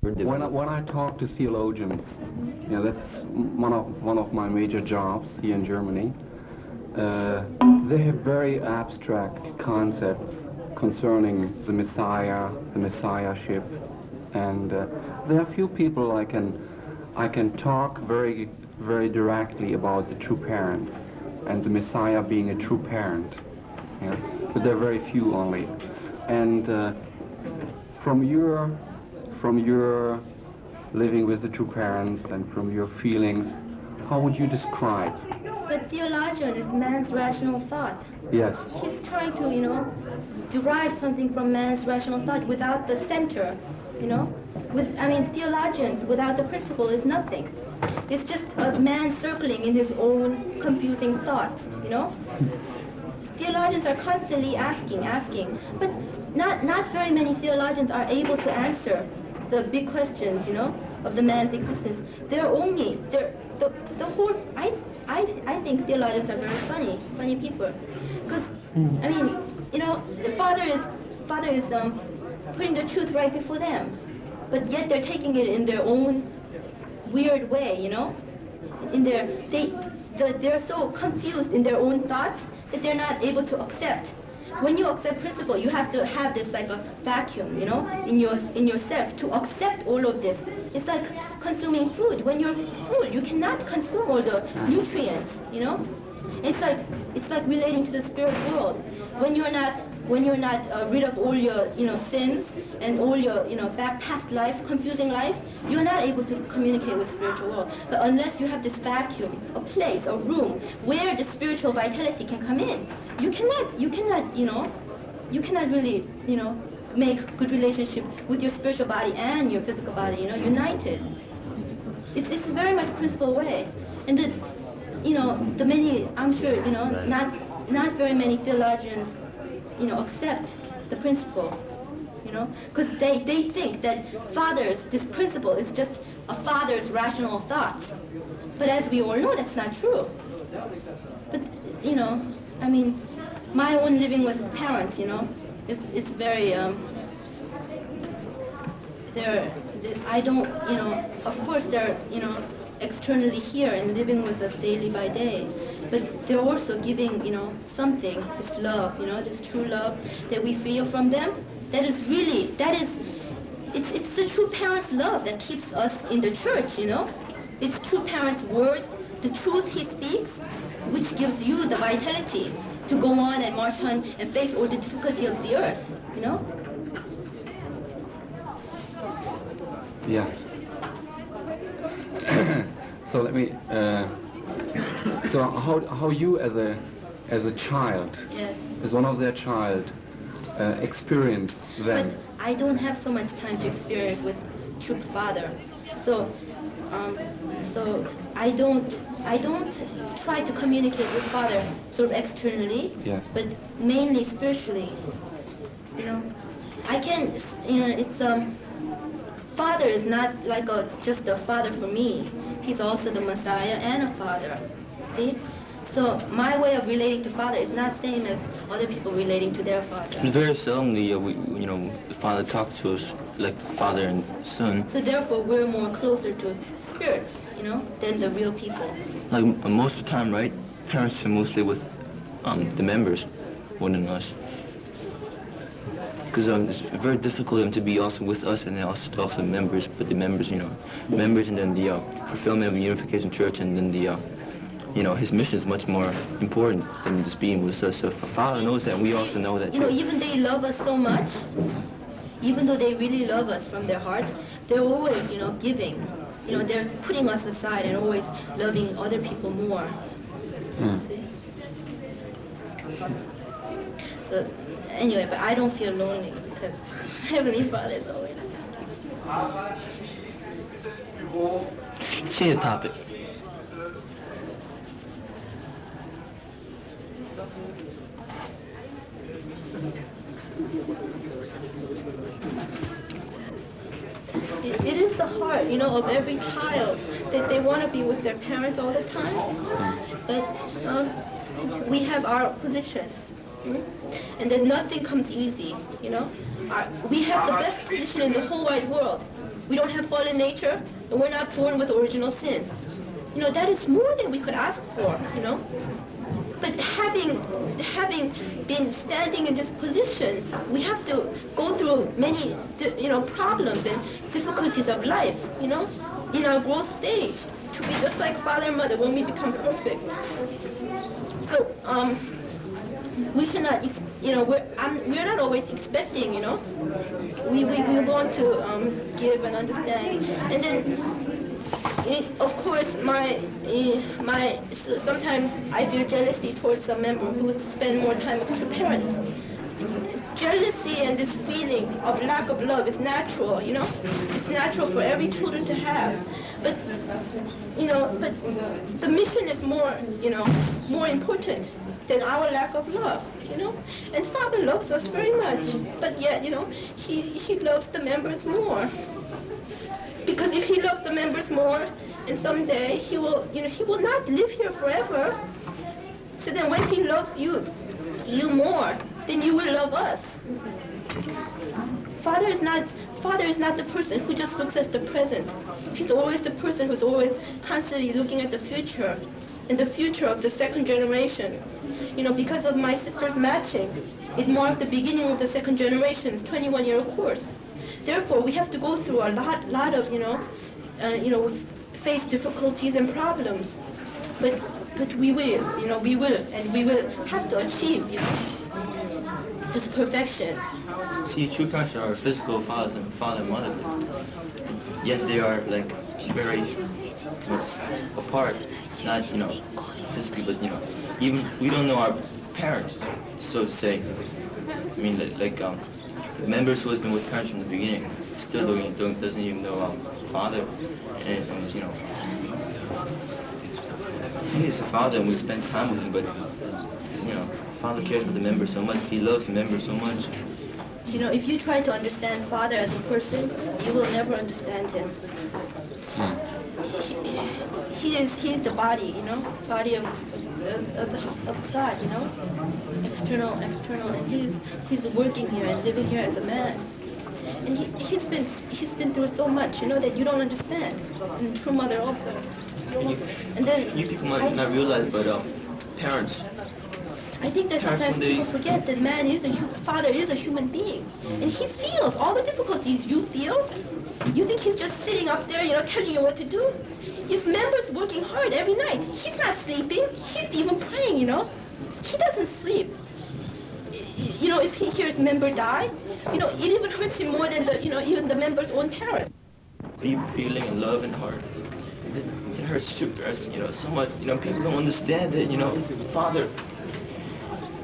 When I talk to theologians, that's one of my major jobs here in Germany. They have very abstract concepts concerning the Messiah, the Messiahship, and there are few people I can talk very directly about the true parents and the Messiah being a true parent. Yeah? But there are very few only. And from your living with the two parents and from your feelings, how would you describe? But theologian is man's rational thought. Yes. He's trying to, derive something from man's rational thought without the center, theologians without the principle is nothing. It's just a man circling in his own confusing thoughts, Theologians are constantly asking, but not very many theologians are able to answer the big questions, of the man's existence. I think theologians are very funny people, because the father is putting the truth right before them, but yet they're taking it in their own weird way, they're so confused in their own thoughts that they're not able to accept. When you accept principle, you have to have this like a vacuum, in yourself to accept all of this. It's like consuming food. When you're full, you cannot consume all the nutrients, It's like relating to the spirit world. When you're not rid of all your sins and all your back past life, confusing life, you're not able to communicate with spiritual world. But unless you have this vacuum, a place, a room where the spiritual vitality can come in, you cannot really make good relationship with your spiritual body and your physical body, united. It's very much principle way, and the many, I'm sure not very many theologians accept the principle, because they think that this principle is just a father's rational thoughts. But as we all know, that's not true. But, my own living with parents, it's very, of course they're, externally here and living with us daily by day. But they're also giving, something, this love, this true love that we feel from them. It's the true parent's love that keeps us in the church, It's true parent's words, the truth he speaks, which gives you the vitality to go on and march on and face all the difficulty of the earth, Yeah. So let me. So how you as a child, yes, as one of their child, experience them? But I don't have so much time to experience with true father, so I don't try to communicate with father sort of externally, yes, but mainly spiritually. I can, it's father is not like just a father for me. He's also the Messiah and a father. See? So my way of relating to father is not same as other people relating to their father. Very seldomly, the father talks to us like father and son. So therefore, we're more closer to spirits, than the real people. Like most of the time, right? Parents are mostly with the members more than us. Because it's very difficult to be also with us and then also members, but the members, members and then the fulfillment of the Unification Church, and then the, his mission is much more important than just being with us. So if a father knows that, we also know that. Even they love us so much, even though they really love us from their heart, they're always, giving. They're putting us aside and always loving other people more. See? So anyway, but I don't feel lonely because Heavenly Father is always. Change the topic. It is the heart, of every child that they want to be with their parents all the time. But we have our position. And then nothing comes easy, you know. We have the best position in the whole wide world. We don't have fallen nature, and we're not born with original sin. You know, that is more than we could ask for, you know. But having been standing in this position, we have to go through many, you know, problems and difficulties of life, you know, in our growth stage, to be just like father and mother when we become perfect. So, we should not, you know, we're not always expecting, you know. We want to give and understand, and then. Of course, sometimes I feel jealousy towards some member who spend more time with their parents. Jealousy and this feeling of lack of love is natural, you know. It's natural for every children to have. But, you know, but the mission is more, you know, more important than our lack of love, you know. And Father loves us very much, but yet, you know, he loves the members more. Because if he loves the members more, and someday he will, you know, he will not live here forever. So then when he loves you more, then you will love us. Father is not the person who just looks at the present. He's always the person who's always constantly looking at the future, and the future of the second generation. You know, because of my sister's matching, it marked the beginning of the second generation's 21-year course. Therefore, we have to go through a lot of, you know, face difficulties and problems. But we will, you know, we will have to achieve, you know, this perfection. See, true parents are physical fathers and father and mother, yet they are like very much apart. Not, you know, physically, but, you know, even we don't know our parents, so to say. I mean, the members who has been with parents from the beginning still doesn't even know father, and you know, he is a father and we spend time with him, but you know, father cares about the members so much. He loves the members so much. You know, if you try to understand father as a person, you will never understand him. He is the body, you know, body of God, you know, external, and he's working here and living here as a man, and he's been through so much, you know, that you don't understand, and true mother also. And then you people might not realize, but parents. I think that sometimes people forget that father is a human being, and he feels all the difficulties you feel. You think he's just sitting up there, you know, telling you what to do? If member's working hard every night, he's not sleeping. He's even praying, you know. He doesn't sleep. You know, if he hears member die, you know, it even hurts him more than even the member's own parents. Deep feeling and love and heart. It hurts too, you know, so much. You know, people don't understand it. You know, father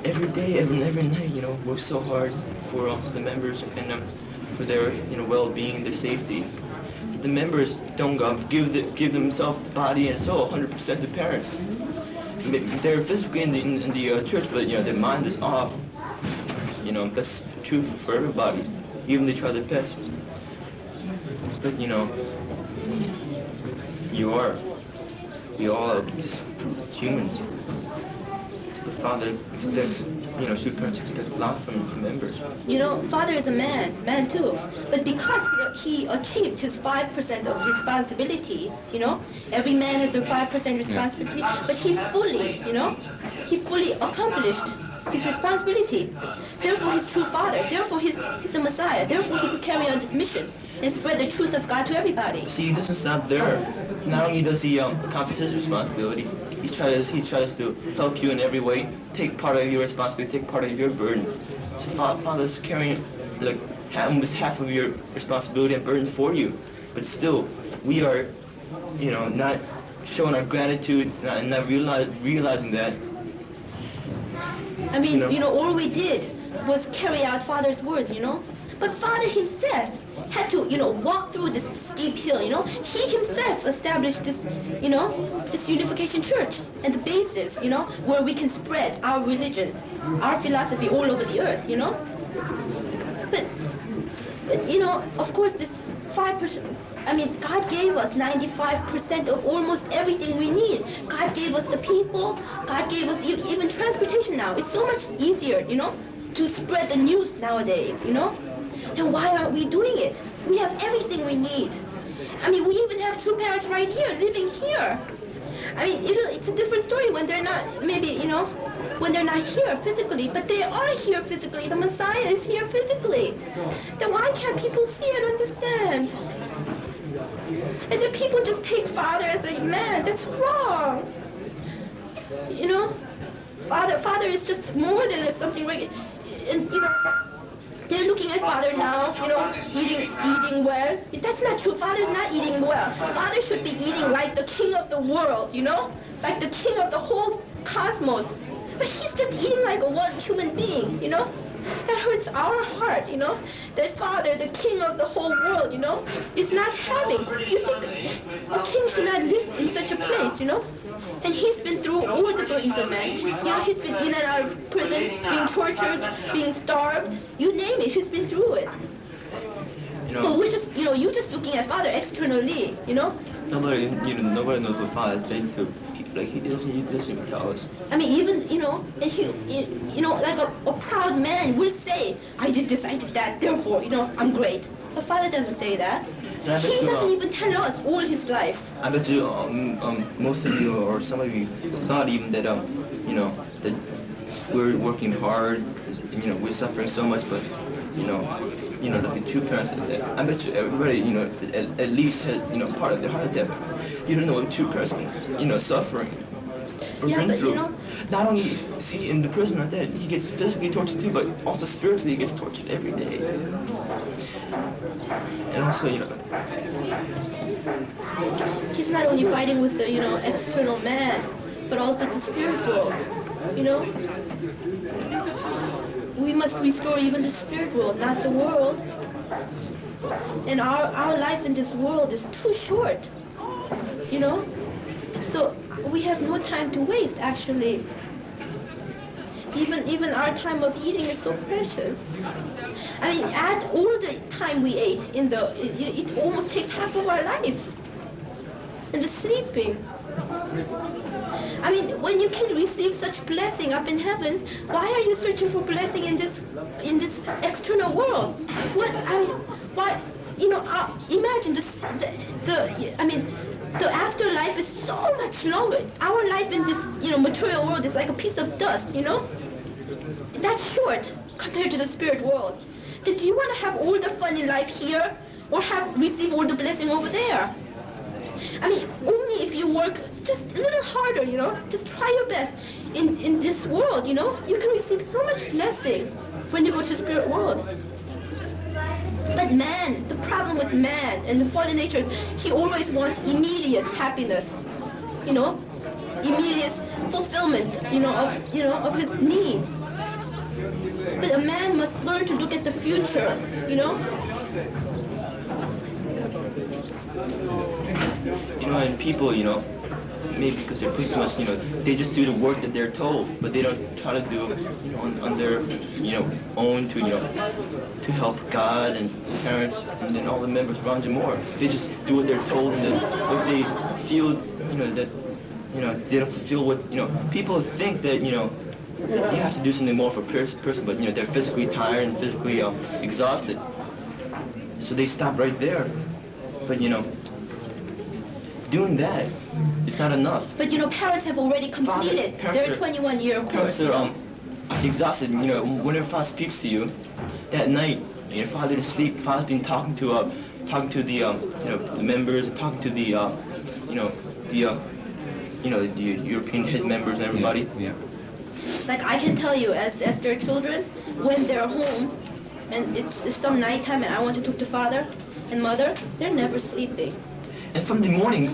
every day, every night, you know, works so hard for the members and for their, you know, well-being, their safety. The members don't give themselves the body and soul 100% to parents. They're physically in the church, but you know their mind is off. You know, that's true for everybody. Even they try their best. But you know, we all are just humans. The father expects, you know, true parents expect a lot from members. You know, father is a man too. But because he achieved his 5% of responsibility, you know, every man has a 5% responsibility, but he fully accomplished his responsibility. Therefore, he's true father. Therefore, he's the Messiah. Therefore, he could carry on this mission and spread the truth of God to everybody. See, he doesn't stop there. Not only does he accomplish his responsibility, he tries to help you in every way, take part of your responsibility, take part of your burden. So Father's carrying like almost half of your responsibility and burden for you. But still, we are, you know, not showing our gratitude and not realizing that. I mean, you know, all we did was carry out Father's words, you know. But Father himself had to, you know, walk through this steep hill, you know. He himself established this, you know, this unification church and the basis, you know, where we can spread our religion, our philosophy all over the earth, you know. But you know, of course, 5%. I mean, God gave us 95% of almost everything we need. God gave us the people. God gave us even transportation now. It's so much easier, to spread the news nowadays, Then why aren't we doing it? We have everything we need. I mean, we even have true parents right here, living here. I mean, it's a different story when they're not, maybe, when they're not here physically, but they are here physically. The Messiah is here physically. Then why can't people see and understand? And then people just take Father as a man. That's wrong. Father is just more than something regular. And, they're looking at Father now, eating well. That's not true. Father's not eating well. Father should be eating like the king of the world, like the king of the whole cosmos. But he's just eating like a one human being, That hurts our heart, That Father, the king of the whole world, is not having. You think a king should not live in such a place, And he's been through all the burdens of man. He's been in and out of prison, being tortured, being starved. You name it, he's been through it. But we're just, you're just looking at Father externally, Nobody knows what Father has been through. Like, he doesn't even tell us. I mean, even, and he, like a proud man will say, I did this, I did that, therefore, I'm great. But Father doesn't say that. He doesn't even tell us all his life. I bet you, most of you, or some of you, thought even that, that we're working hard, we're suffering so much, but, like the two parents, I bet you everybody, at least has, part of their heart that, you don't know what two parents, suffering. Yeah, but through. Not only, see, in the prison like that, he gets physically tortured too, but also spiritually he gets tortured every day. And also, he's not only fighting with the, external man, but also the spirit world, We must restore even the spirit world, not the world. And our life in this world is too short, So we have no time to waste, actually. Even our time of eating is so precious. I mean, add all the time we ate it almost takes half of our life. And the sleeping. I mean, when you can receive such blessing up in heaven, why are you searching for blessing in this external world? Imagine the afterlife is so much longer. Our life in this, material world is like a piece of dust, That's short compared to the spirit world. Do you want to have all the fun in life here, or receive all the blessing over there? I mean, only if you work just a little harder, Just try your best. In this world, you can receive so much blessing when you go to the spirit world. But man, the problem with man and the fallen nature is he always wants immediate happiness, immediate fulfillment, of his needs. But a man must learn to look at the future, And people, maybe because they're pushing us, they just do the work that they're told, but they don't try to do, on their, own to help God and parents and then all the members around you more. They just do what they're told, and then what they feel, that, they don't fulfill what, people think that, you have to do something more for a person, but, they're physically tired and physically exhausted. So they stop right there. But, doing that is not enough. But parents have already completed their 21-year course. Parents are exhausted. Whenever Father speaks to you, that night, your Father is asleep. Father's been talking to the members, and talking to the European head members and everybody. Yeah. Like I can tell you, as their children, when they're home, and it's some nighttime, and I want to talk to Father and Mother, they're never sleeping. And from the morning,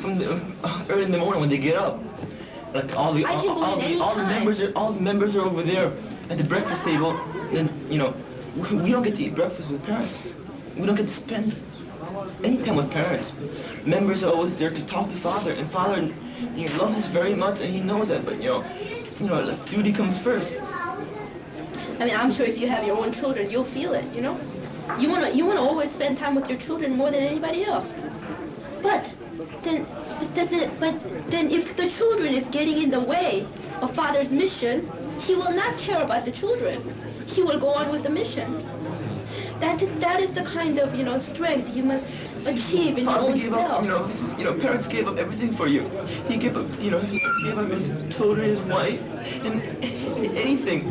early in the morning when they get up, like all the members are over there at the breakfast table. And we don't get to eat breakfast with parents. We don't get to spend any time with parents. Members are always there to talk to Father, and Father, he loves us very much, and he knows that. But duty comes first. I mean, I'm sure if you have your own children, you'll feel it. You wanna always spend time with your children more than anybody else. But then if the children is getting in the way of father's mission, he will not care about the children. He will go on with the mission. That is the kind of strength you must achieve in your own self. Parents gave up everything for you. He gave up, he gave up his children, his wife, and anything.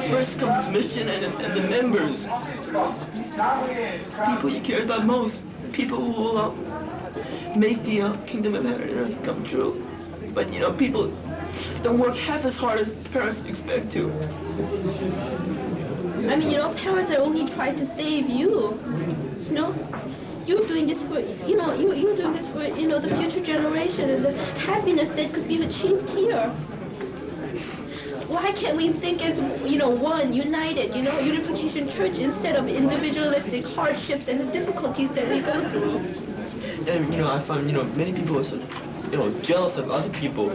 First comes his mission and the members. People you care about most. People who will make the kingdom of heaven and earth come true. But people don't work half as hard as parents expect to. I mean, parents are only trying to save you. You're doing this for, you're doing this for, the future generation and the happiness that could be achieved here. Why can't we think as, one, united, unification church instead of individualistic hardships and the difficulties that we go through? And, I find, many people are so, jealous of other people.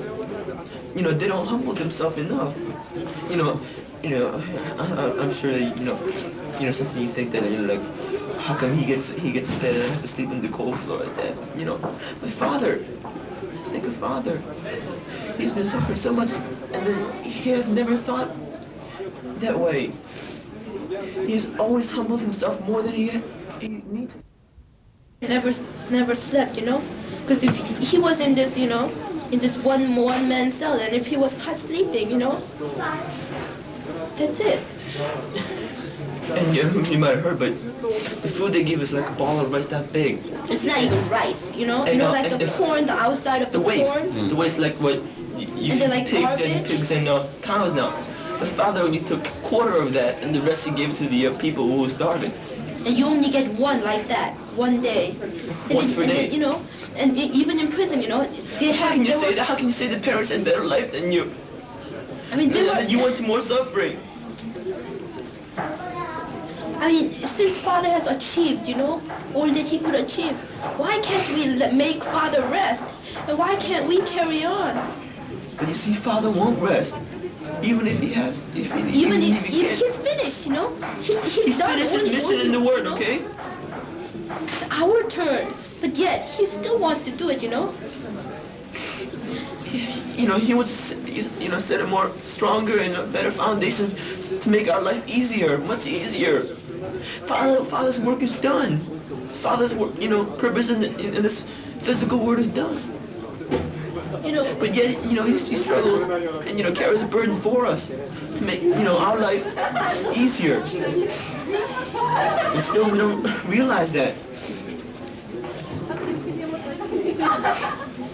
They don't humble themselves enough. I'm sure that, something you think that, like, how come he gets fed and I have to sleep in the cold floor like that? My father, think of father. He's been suffering so much, and then he has never thought that way. He's always humbled himself more than he needs. Never slept, because if he was in this, in this one man cell, and if he was caught sleeping, that's it. And you might have heard, but the food they give is like a ball of rice that big. It's not even rice, like the corn, the outside of the corn. The waste, like what you and like pigs and cows now. The father only took a quarter of that, and the rest he gave to the people who were starving. And you only get one like that, one day. Once per day. And even in prison, they have. How can you say the parents had better life than you? I mean, you went to more suffering. I mean, since Father has achieved, all that he could achieve, why can't we make Father rest? And why can't we carry on? But you see, Father won't rest. Even if he has, if he can't. He's finished, He's done finished his mission in the Word, okay? It's our turn. But yet, he still wants to do it, He would, set a more stronger and a better foundation to make our life easier, much easier. Father's work is done. Father's work, purpose in this physical world is done. But yet, he struggles and, carries a burden for us to make, our life easier. And still, we don't realize that.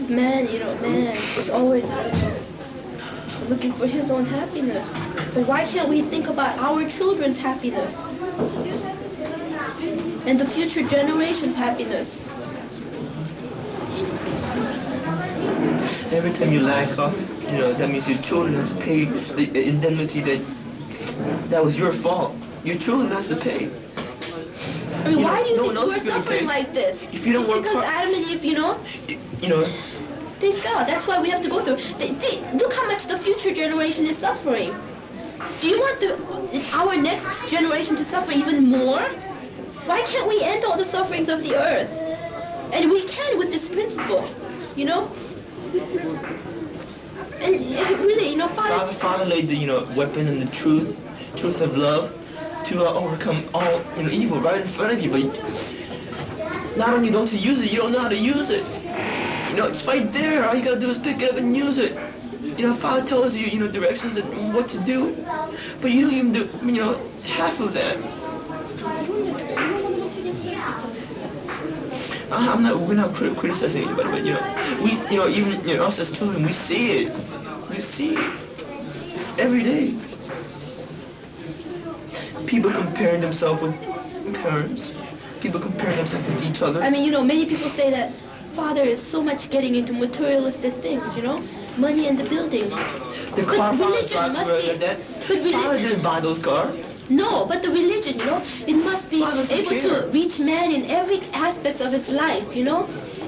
Man is always looking for his own happiness. But why can't we think about our children's happiness? And the future generation's happiness? Every time you lack off, that means your children has to pay the indemnity that was your fault. Your children has to pay. I mean, why do you think we're suffering like this? If you don't work because Adam and Eve, they fell. That's why we have to go through. Look how much the future generation is suffering. Do you want our next generation to suffer even more? Why can't we end all the sufferings of the earth? And we can with this principle, And really, Father laid the weapon and the truth of love to overcome all evil right in front of you. But not only don't you use it, you don't know how to use it. It's right there. All you gotta do is pick it up and use it. Father tells you, directions and what to do, but you don't even do, half of that. We're not criticizing anybody, but we, even us as children, we see it. We see it every day. People comparing themselves with parents. People comparing themselves with each other. I mean, many people say that Father is so much getting into materialistic things, money and the buildings. The car religion must be. But Father didn't buy those cars. No, but the religion, it must be able to reach man in every aspect of his life,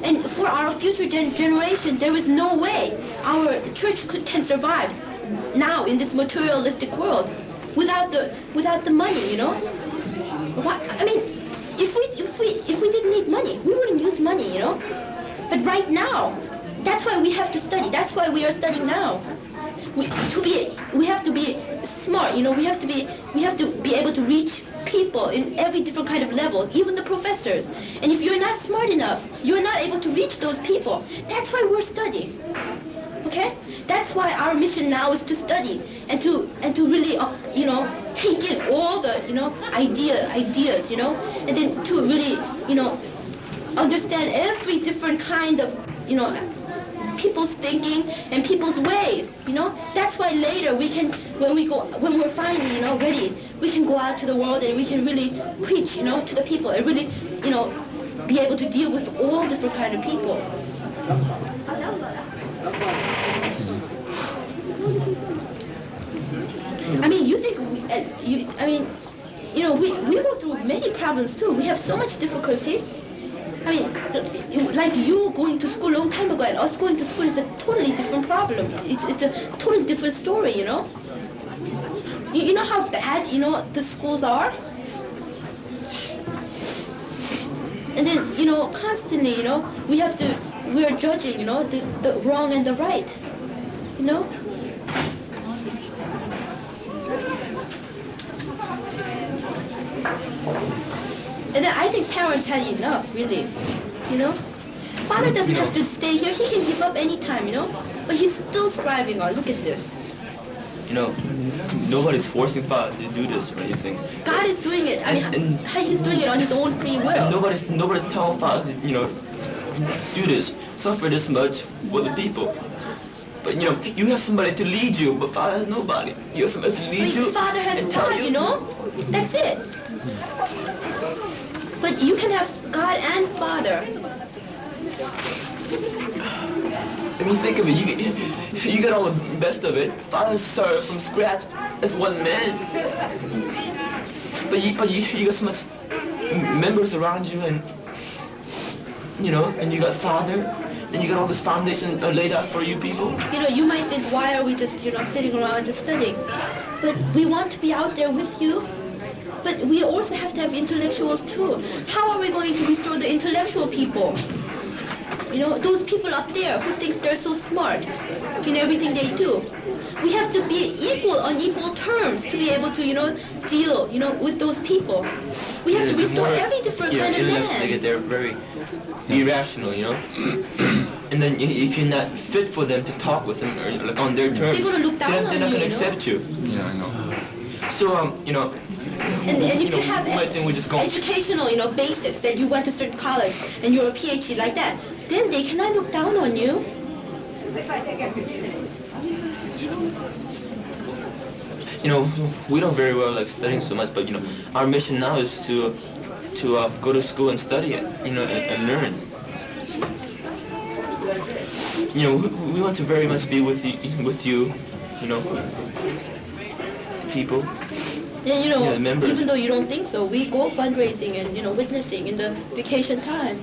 And for our future generation, there is no way our church can survive now in this materialistic world without the money, I mean, if we didn't need money, we wouldn't use money, you know. But right now, that's why we have to study. That's why we are studying now. We have to be smart, you know. We have to be able to reach people in every different kind of levels, even the professors. And if you're not smart enough, you're not able to reach those people. That's why we're studying. Okay? That's why our mission now is to study and to really, you know, take in all the, you know, ideas, you know, and then to really, you know, understand every different kind of, you know, people's thinking and people's ways, you know. That's why later we can, when we're finally, you know, ready, we can go out to the world and we can really preach, you know, to the people and really, you know, be able to deal with all different kind of people. I mean, you think, I mean, you know, we go through many problems too. We have so much difficulty. I mean, like you going to school a long time ago and us going to school is a totally different problem. It's a totally different story, you know? You know how bad, you know, the schools are? And then, you know, constantly, you know, we're judging, you know, the wrong and the right, you know? And then I think parents had enough, really, you know? Father doesn't have to stay here. He can give up any time, you know? But he's still striving on. Look at this. You know, nobody's forcing Father to do this or anything. God is doing it. I mean, he's doing it on his own free will. Nobody's telling Father to, you know, do this, suffer this much for the people. But, you know, you have somebody to lead you, but Father has nobody. You have somebody to lead you. Father has God, you know? That's it. But you can have God and Father. I mean, think of it. You get all the best of it. Father started from scratch as one man. But you got so much members around you, and you know, and you got Father, and you got all this foundation laid out for you people. You know, you might think, why are we just, you know, sitting around just studying? But we want to be out there with you. But we also have to have intellectuals too. How are we going to restore the intellectual people? You know, those people up there who thinks they're so smart in everything they do. We have to be equal on equal terms to be able to, you know, deal, you know, with those people. We have to restore every different kind of man. They're very irrational, you know. And then if you're not fit for them to talk with them or like on their terms, they're gonna look down on you. They're not gonna accept you. Yeah, I know. So you know. And if you have educational, you know, basics that you went to certain college and you're a PhD like that, then they cannot look down on you. You know, we don't very well like studying so much, but you know, our mission now is to go to school and study it, you know, and learn. You know, we want to very much be with you, you know, people. Yeah, you know, even though you don't think so, we go fundraising and, you know, witnessing in the vacation time.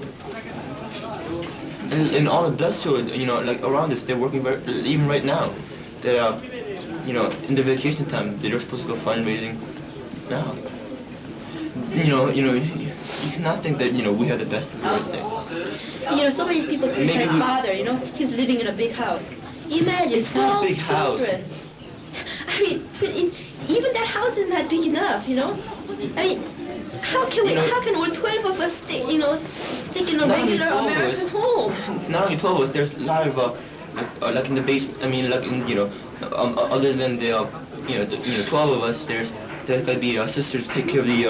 And all the blessed who are, you know, like around us, they're working very, even right now. They are, you know, in the vacation time, they're supposed to go fundraising now. You cannot think that, you know, we have the best of everything. You know, so many people criticize Father, you know, he's living in a big house. Imagine 12 big children. House. I mean, even that house is not big enough, you know? I mean, how can all 12 of us stick in a regular American home? Not only 12 of us, there's a lot of, like in the basement, I mean, like in, you know, other than the, 12 of us, there's gotta be sisters take care of the,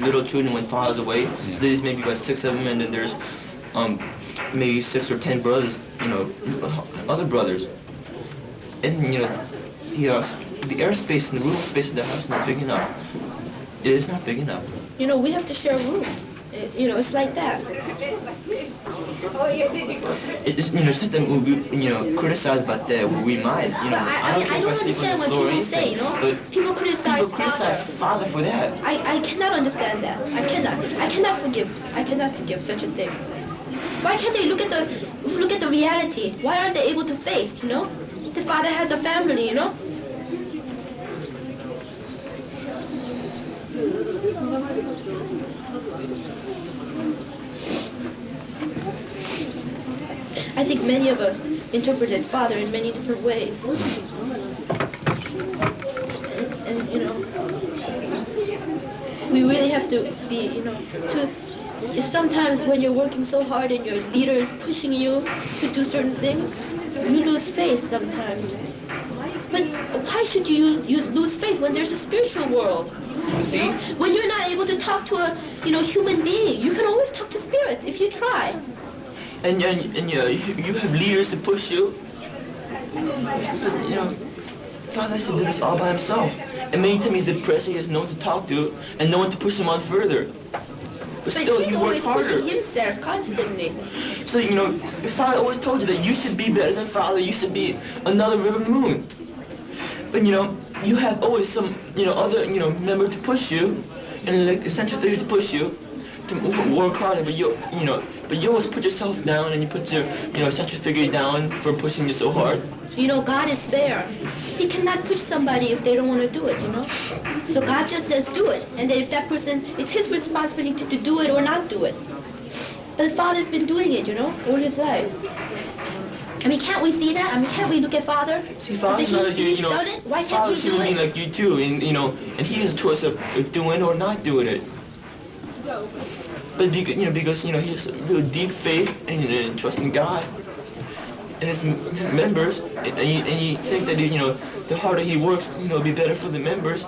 little children when Father's away. Yeah. So there's maybe about 6 of them, and then there's, maybe 6 or 10 brothers, you know, other brothers. And, you know, the airspace and the room space of the house is not big enough. It is not big enough. You know, we have to share rooms. You know, it's like that. It's, you know, something we, criticize about that. We might, you know. I don't understand when people say, you know, people criticize Father for that. I cannot understand that. I cannot forgive such a thing. Why can't they look at the reality? Why aren't they able to face, you know? The Father has a family, you know? I think many of us interpreted father in many different ways. And you know, we really have to be, you know, sometimes when you're working so hard and your leader is pushing you to do certain things, you lose faith sometimes. But why should you lose faith when there's a spiritual world? See? When you're not able to talk to a, you know, human being, you can always talk to spirits if you try. And you have leaders to push you. You know, Father has to do this all by himself. And many times he's depressed, he has no one to talk to and no one to push him on further. But still, he's he works harder. pushing himself constantly. So, you know, your father always told you that you should be better than father, you should be another river moon. But, you know, you have always some, you know, other, you know, member to push you, and like a central figure to push you, to work harder, but you always put yourself down and you put your, you know, central figure down for pushing you so hard. You know, God is fair. He cannot push somebody if they don't want to do it, you know? So God just says do it. And then if that person, it's his responsibility to do it or not do it. But the Father's been doing it, you know, all his life. I mean, can't we see that? I mean, can't we look at Father? See, Father's not, you know, done it? Why can't Father's we do human being it? like you too, and, you know, and he has a choice of doing or not doing it. But, you know, because, you know, he has a real deep faith and trust in God and his members, and he thinks that, you know, the harder he works, you know, it'll be better for the members,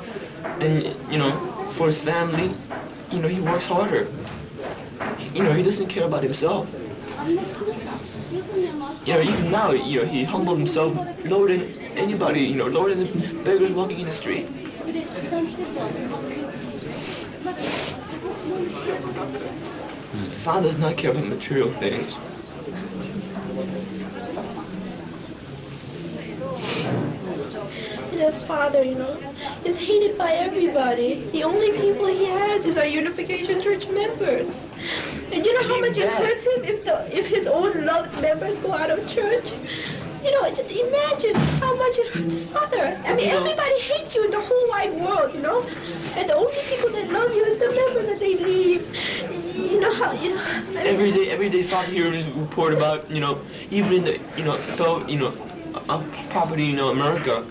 and, you know, for his family, you know, he works harder. You know, he doesn't care about himself. You know, even now, you know, he humbled himself lower than anybody, you know, lower than the beggars walking in the street. Father does not care about material things. The Father, you know, is hated by everybody. The only people he has is our Unification Church members. And you know how much it hurts him if his own loved members go out of church? You know, just imagine how much it hurts his Father. I mean, everybody hates you in the whole wide world, you know? And the only people that love you is the members that they leave. You know how, you know... I mean, every day Father hears this report about, you know, even in the, property, you know, America,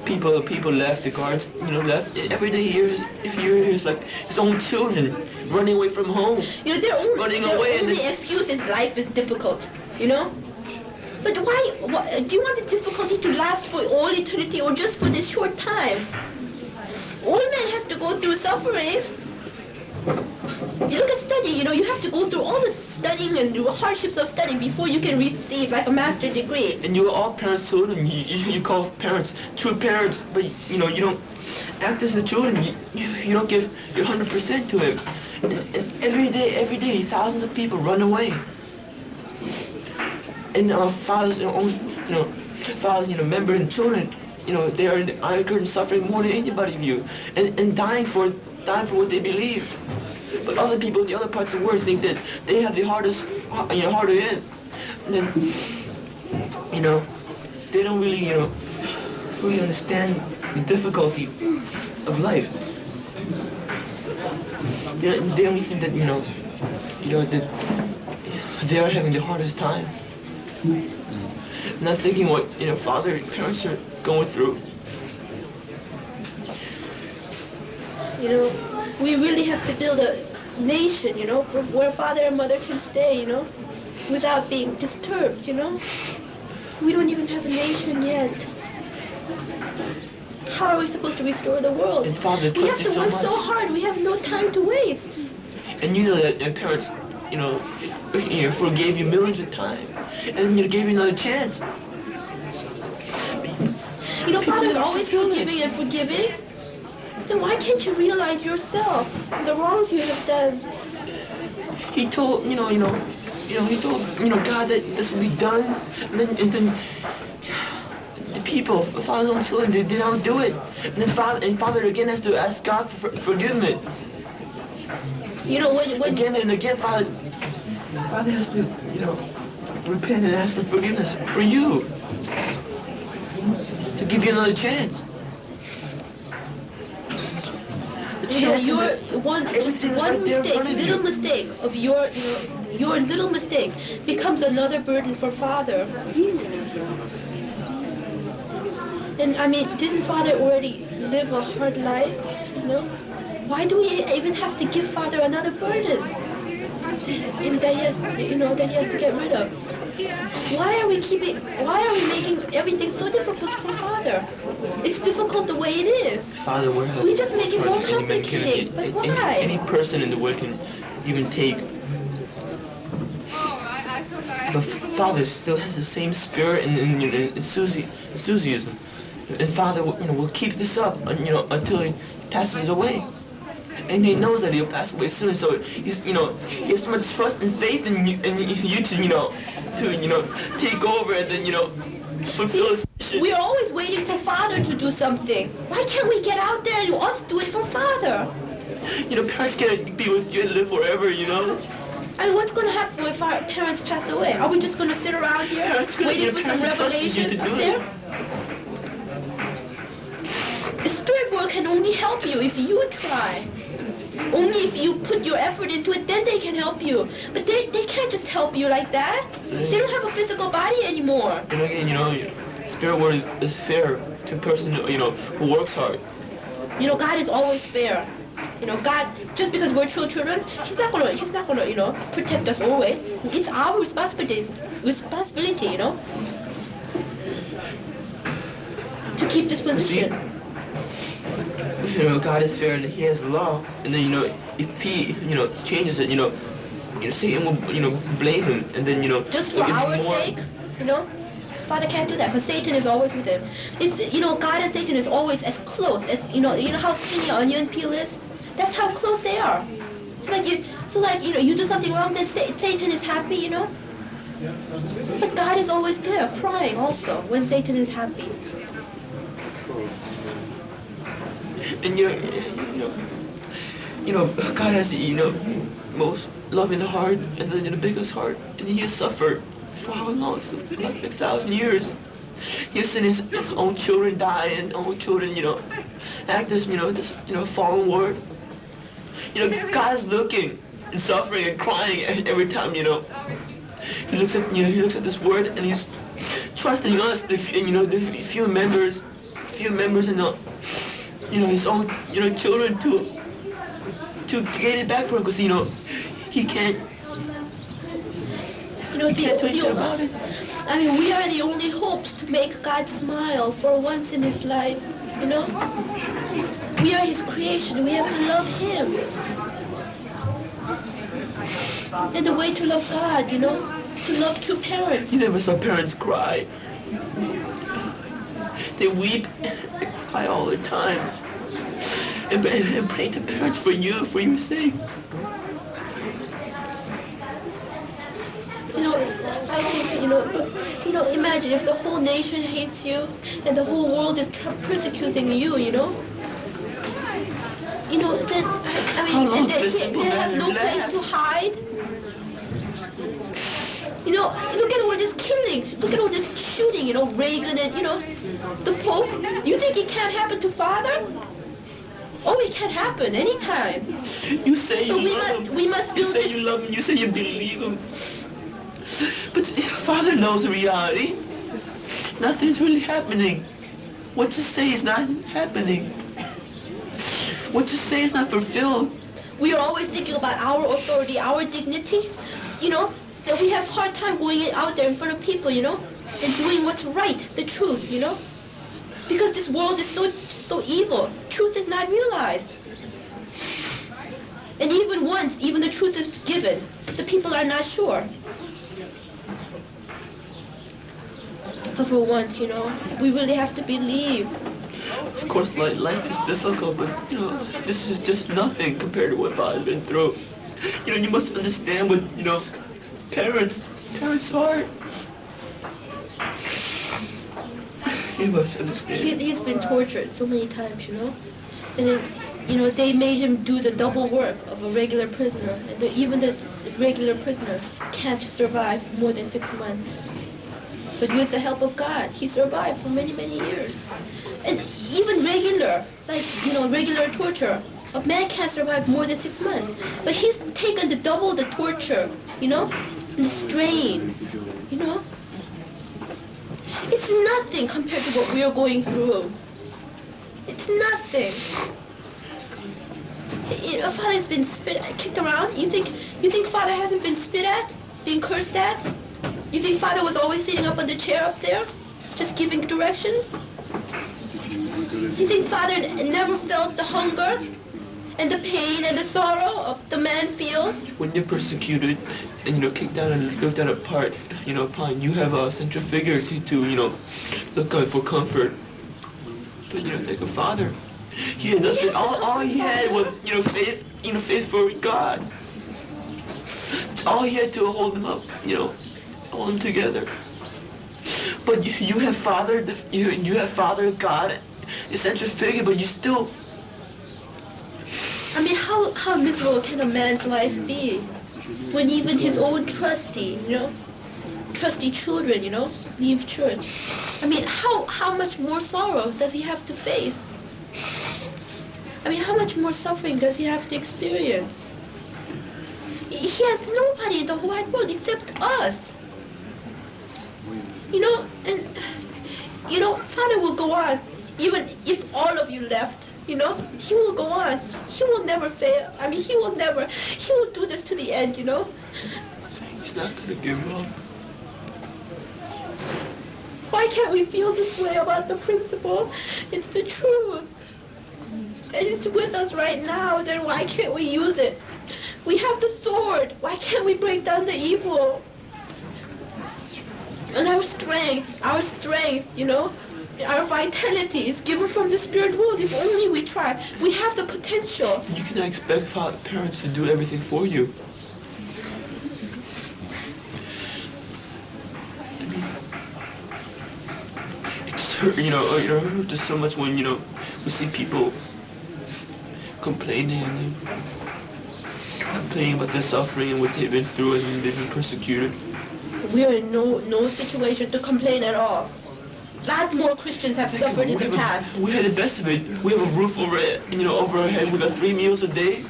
people left, the guards, you know, left. Every day he hears like his own children running away from home. You know, their only excuse is life is difficult, you know? But why, do you want the difficulty to last for all eternity or just for this short time? All man has to go through suffering. You look at study, you know, you have to go through all the studying and the hardships of studying before you can receive like a master's degree. And you are all parents' children. You call parents true parents, but you know you don't act as the children. You don't give your 100% to him. And every day, thousands of people run away. And fathers, fathers, members and children, you know, they are in the iron curtain suffering more than anybody of you, and dying for what they believe. But other people in the other parts of the world think that they have the hardest, harder end. And then, you know, they don't really, fully understand the difficulty of life. They only think that, that they are having the hardest time. Not thinking what, father and parents are going through. You know, we really have to build a nation, where father and mother can stay, without being disturbed, We don't even have a nation yet. How are we supposed to restore the world? And Father, we have to work so hard. We have no time to waste. And you know that your parents, forgave you millions of times, and gave you another chance. Father's always forgiving and forgiving. Then why can't you realize yourself the wrongs you have done? He told, he told, God that this will be done, and then the people, Father's own children, they don't do it. And then Father again has to ask God for forgiveness. When again and again, Father has to, repent and ask for forgiveness for you, to give you another chance. You know, your one Everything's one right there in mistake, front of little you. mistake of your little mistake becomes another burden for Father. And I mean, didn't Father already live a hard life? You know, why do we even have to give Father another burden? And that he has, that he has to get rid of. Why are we making everything so difficult for Father? It's difficult the way it is. Father, we're We just make it more any man can- complicated. But why? Any person in the world can even take. But Father still has the same spirit and enthusiasm. And Father, will keep this up, until he passes away. And he knows that he'll pass away soon. So he's, he has so much trust and faith in you to take over and then, fulfill his mission. We're always waiting for Father to do something. Why can't we get out there and us do it for Father? Parents can't be with you and live forever, I mean, what's going to happen if our parents pass away? Are we just going to sit around here waiting for some revelation up there? The spirit world can only help you if you try. Only if you put your effort into it, then they can help you. But they can't just help you like that. They don't have a physical body anymore. And again, spirit world is fair to a person, who works hard. God is always fair. God, just because we're true children, He's not gonna, protect us always. It's our responsibility, to keep this position. God is fair and He has law. And then, if He, changes it, Satan will, blame Him. And then, Just for our sake, Father can't do that because Satan is always with Him. It's, God and Satan is always as close as, you know how skinny an onion peel is? That's how close they are. You do something wrong, then Satan is happy, But God is always there, crying also when Satan is happy. And God has most love in the heart and then the biggest heart, and He has suffered for how long? So like 6,000 years. He has seen His own children die and own children, act as this fallen world. God is looking and suffering and crying every time. He looks at this word and He's trusting us, the few members in the His own children to get it back for Him, because He can't. About it. I mean, we are the only hopes to make God smile for once in His life. We are His creation. We have to love Him. And the way to love God, to love true parents. You never saw parents cry. They weep and cry all the time. And pray to parents for your sake. I think, imagine if the whole nation hates you and the whole world is persecuting you, then, and they have no place to hide. Look at all this killings, look at all this shooting, Reagan and, the Pope. You think it can't happen to Father? Oh, it can happen anytime. You say you love Him. We must build this. You say you love Him, you say you believe Him. But Father knows the reality. Nothing's really happening. What you say is not happening. What you say is not fulfilled. We are always thinking about our authority, our dignity, that we have a hard time going out there in front of people, and doing what's right, the truth, Because this world is so evil. Truth is not realized. And even once, even the truth is given, the people are not sure. But for once, we really have to believe. Of course, life is difficult, but, this is just nothing compared to what Father's been through. You must understand what, parents' heart. You must understand. He's been tortured so many times, And then, they made him do the double work of a regular prisoner. And even the regular prisoner can't survive more than 6 months. But with the help of God, he survived for many, many years. And even regular, regular torture, A man can't survive more than 6 months. But he's taken the double the torture, you know, and the strain, you know. It's nothing compared to what we are going through. It's nothing. You know, Father's been kicked around. You think Father hasn't been spit at, being cursed at? You think Father was always sitting up on the chair up there, just giving directions? You think Father never felt the hunger and the pain and the sorrow of the man feels? When you're persecuted and, you know, kicked down and looked down apart, you know, upon you have a central figure to you know, look out for comfort. But, you know, like a father, he had nothing. All he had was, you know, faith for God. All he had to hold him up, you know, hold him together. But you have Father, you have Father God, your central figure, but you still. I mean, how miserable can a man's life be when even his own trusty children, you know, leave church? I mean, how much more sorrow does he have to face? I mean, how much more suffering does he have to experience? He has nobody in the whole wide world except us. You know, and, you know, Father will go on, even if all of you left, you know, he will go on. He will never fail. I mean, he will do this to the end, you know. He's not going to give up. Why can't we feel this way about the principle? It's the truth. And it's with us right now, then why can't we use it? We have the sword. Why can't we break down the evil? And our strength, you know, our vitality is given from the spirit world if only we try. We have the potential. You cannot expect parents to do everything for you. You know, just so much when, you know, we see people complaining about their suffering and what they've been through and they've been persecuted. We are in no situation to complain at all. A lot more Christians have suffered in the past. We had the best of it. We have a roof over our head. We got 3 meals a day.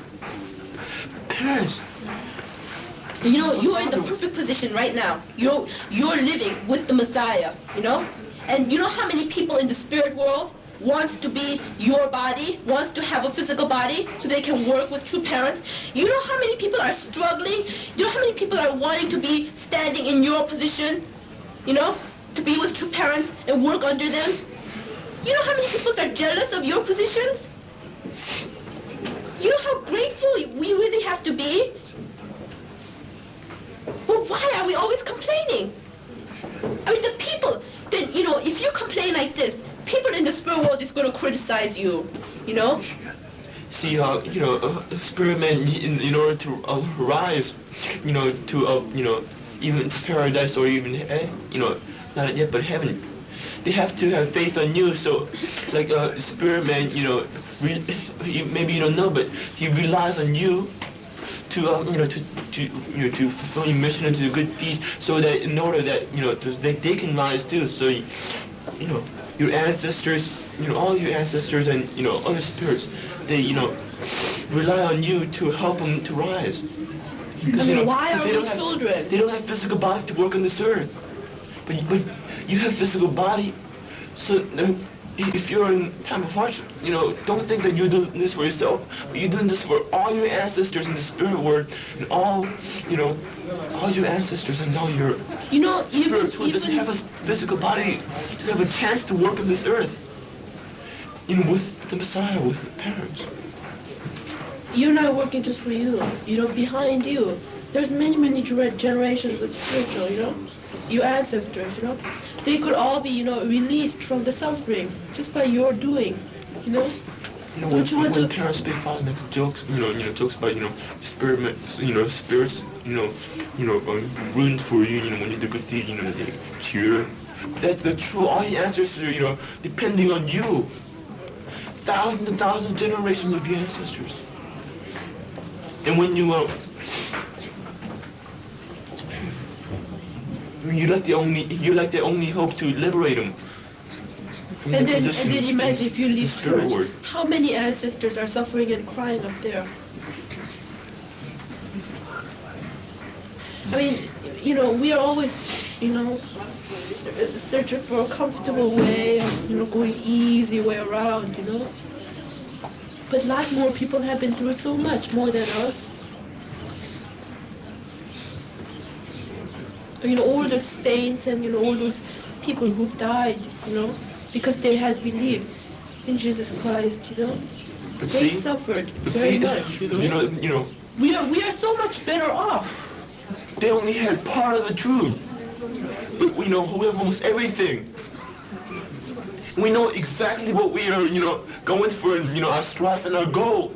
Parents. You know, you are in the perfect position right now. You're living with the Messiah, you know? And you know how many people in the spirit world wants to be your body, wants to have a physical body so they can work with true parents? You know how many people are struggling? You know how many people are wanting to be standing in your position, you know, to be with true parents and work under them? You know how many people are jealous of your positions? You know how grateful we really have to be? But why are we always complaining? I mean, the people, that, you know, if you complain like this, people in the spirit world is going to criticize you, you know? See how, you know, spirit men, in order to rise, you know, to, you know, even to paradise or even, you know, not yet, but heaven, they have to have faith on you. So, like, spirit man, you know, maybe you don't know, but he relies on you to, you know, to fulfill your mission and to do good deeds, so that in order that, you know, they can rise too. So, you know, your ancestors, you know, all your ancestors and, you know, other spirits, they, you know, rely on you to help them to rise. Because, you know, why are we children? They don't have physical body to work on this earth. But you have physical body, so if you're in time of hardship, you know, don't think that you're doing this for yourself, but you're doing this for all your ancestors in the spirit world, and all, you know, all your ancestors and all your, you know, spirits who doesn't have a physical body to have a chance to work on this earth, you know, with the Messiah, with the parents. You're not working just for you. You know, behind you, there's many generations of spiritual, you know, your ancestors, you know. They could all be, you know, released from the suffering just by your doing, you know. You know, when parents speak Father makes jokes, you know, jokes about, you know, spirits, you know, ruined for you, you know, when you do good deeds, you know, they cheer. That's the true. All your ancestors are, you know, depending on you. Thousands and thousands of generations of your ancestors. And when you're like the only hope to liberate them And then imagine if you leave church, how many ancestors are suffering and crying up there? I mean, you know, we are always, you know, searching for a comfortable way, you know, going easy way around, you know. But a lot more people have been through so much more than us. You know, all the saints and, you know, all those people who died, you know, because they had believed in Jesus Christ, you know. But they see, suffered very much, you know. We are so much better off. They only had part of the truth. We know we have almost everything. We know exactly what we are, you know, going for, you know, our strive and our goal.